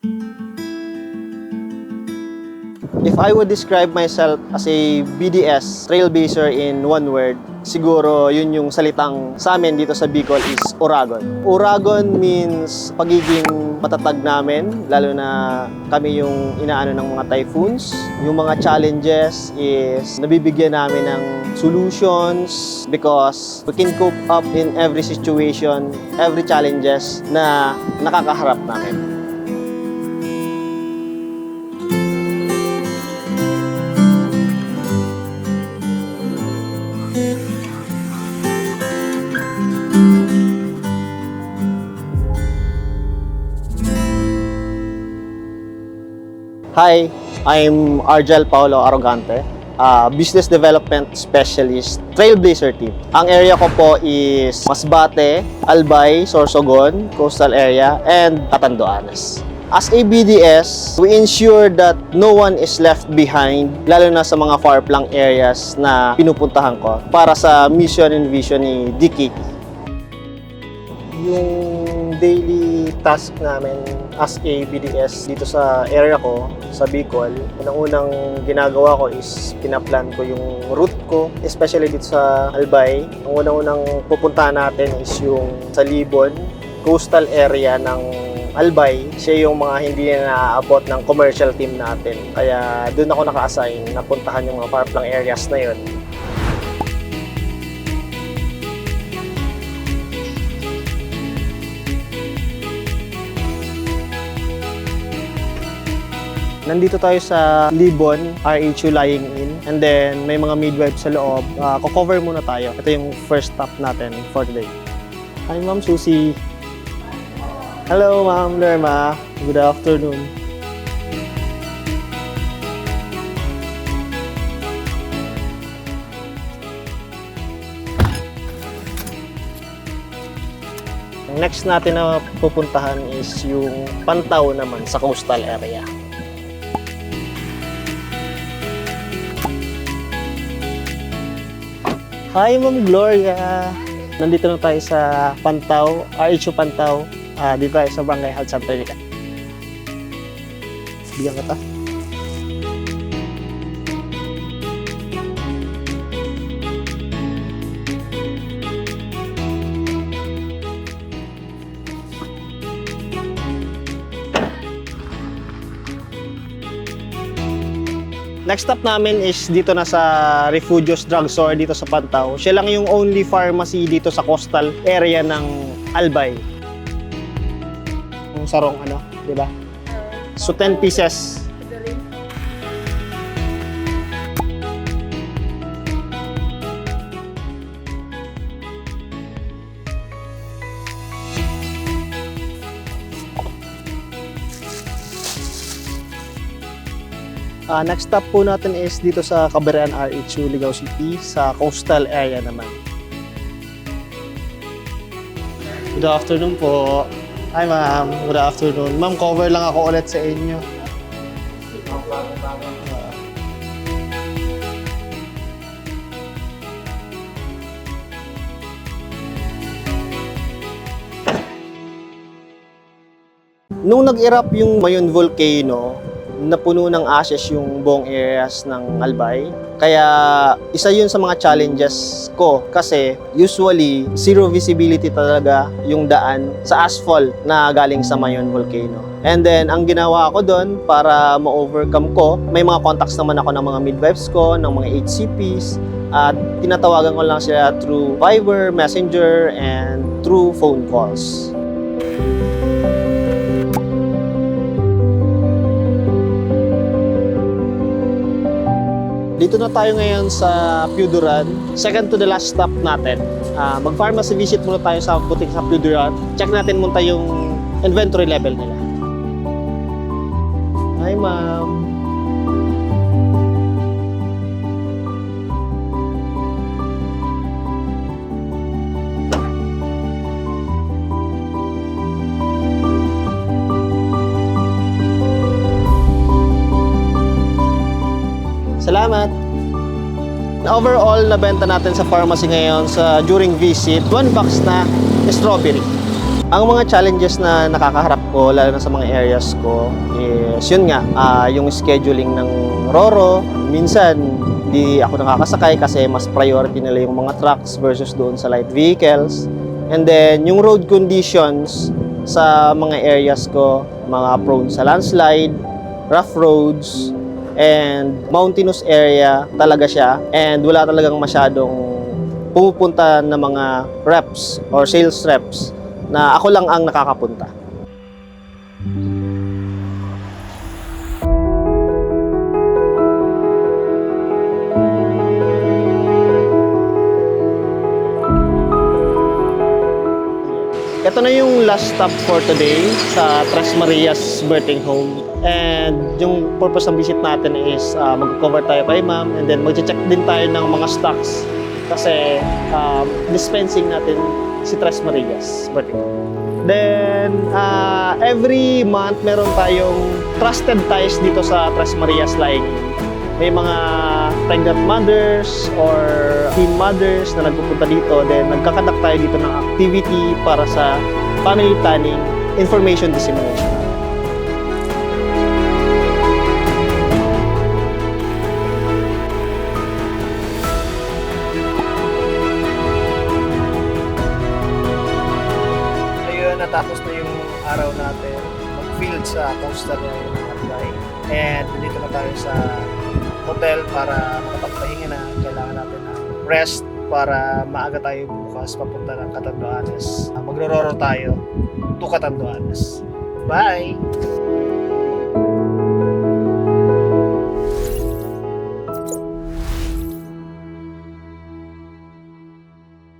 If I would describe myself as a BDS trailblazer in one word, siguro yun yung salitang sa amin dito sa Bicol is Uragon. Uragon means pagiging matatag namin, lalo na kami yung inaano ng mga typhoons. Yung mga challenges is nabibigyan namin ng solutions because we can cope up in every situation, every challenges na nakakaharap namin. Hi, I'm Argel Paulo Arrogante, Business Development Specialist, Trailblazer Team. Ang area ko po is Masbate, Albay, Sorsogon, Coastal Area, and Catanduanes. As a BDS, we ensure that no one is left behind, lalo na sa mga far-flung areas na pinupuntahan ko para sa mission and vision ni DKT. Yung daily task namin as a BDS dito sa area ko, sa Bicol, unang ginagawa ko is pinaplan ko yung route ko, especially dito sa Albay. Ang unang pupuntahan natin is yung sa Libon, coastal area ng Albay. Siya yung mga hindi na naaabot ng commercial team natin. Kaya doon ako naka-assign na puntahan yung mga far-flung areas na yun. Nandito tayo sa Libon, RHU Lying In, and then may mga midwives sa loob. Ko-cover muna tayo. Ito yung first stop natin for today. Hi, Ma'am Susie. Hello, Ma'am Lerma. Good afternoon. Next natin na pupuntahan is yung Pantaw naman sa coastal area. Hi, Ma'am Gloria! Nandito na tayo sa Pantaw, RHU Pantaw. Dito tayo sa Barangay Health Center. Bigyan ka ta. Next stop namin is dito na sa Refugios Drugstore dito sa Pantaw. Siya lang yung only pharmacy dito sa coastal area ng Albay. Yung sarong ano, di ba? So 10 pieces. Next stop po natin is dito sa Caberean RHU, Ligao City, sa coastal area naman. Good afternoon po. Hi ma'am, good afternoon. Ma'am, cover lang ako ulit sa inyo. Nung nag-erupt yung Mayon Volcano, napuno ng ashes yung buong areas ng Albay. Kaya isa yun sa mga challenges ko kasi usually zero visibility talaga yung daan sa asphalt na galing sa Mayon Volcano. And then ang ginawa ko doon para ma-overcome ko, may mga contacts naman ako ng mga midwives ko, ng mga HCPs, at tinatawagan ko lang sila through Viber, Messenger, and through phone calls. Dito na tayo ngayon sa Puduran. Second to the last stop natin. Mag-pharmacy visit muna tayo sa boutique sa Puduran. Check natin muna yung inventory level nila. Hi, ma'am. Salamat! Overall, nabenta natin sa pharmacy ngayon during visit, 1 box na strawberry. Ang mga challenges na nakakaharap ko, lalo na sa mga areas ko, is yun nga, yung scheduling ng Roro. Minsan, di ako nakakasakay kasi mas priority nila yung mga trucks versus doon sa light vehicles. And then, yung road conditions sa mga areas ko, mga prone sa landslide, rough roads, and mountainous area talaga siya. And wala talagang masyadong pumupunta na mga reps or sales reps na ako lang ang nakakapunta. Ito na yung last stop for today sa Tres Marias Birthing Home. And yung purpose ng visit natin is mag-cover tayo kay ma'am and then mag-check din tayo ng mga stocks kasi dispensing natin si Tres Marias Birthing Home. Then, every month meron tayong trusted ties dito sa Tres Marias like may mga pregnant mothers or teen mothers na nagpupunta dito. Then, nagkakandak tayo dito ng activity para sa family planning, information dissemination. Ayun, natapos na yung araw natin mag-field sa coastal na yung Albay. And dito na tayo sa hotel para makapagpahinga na. Kailangan natin ng rest para maaga tayo bukas papunta ng Catanduanes. Magro-roro tayo to Catanduanes. Bye!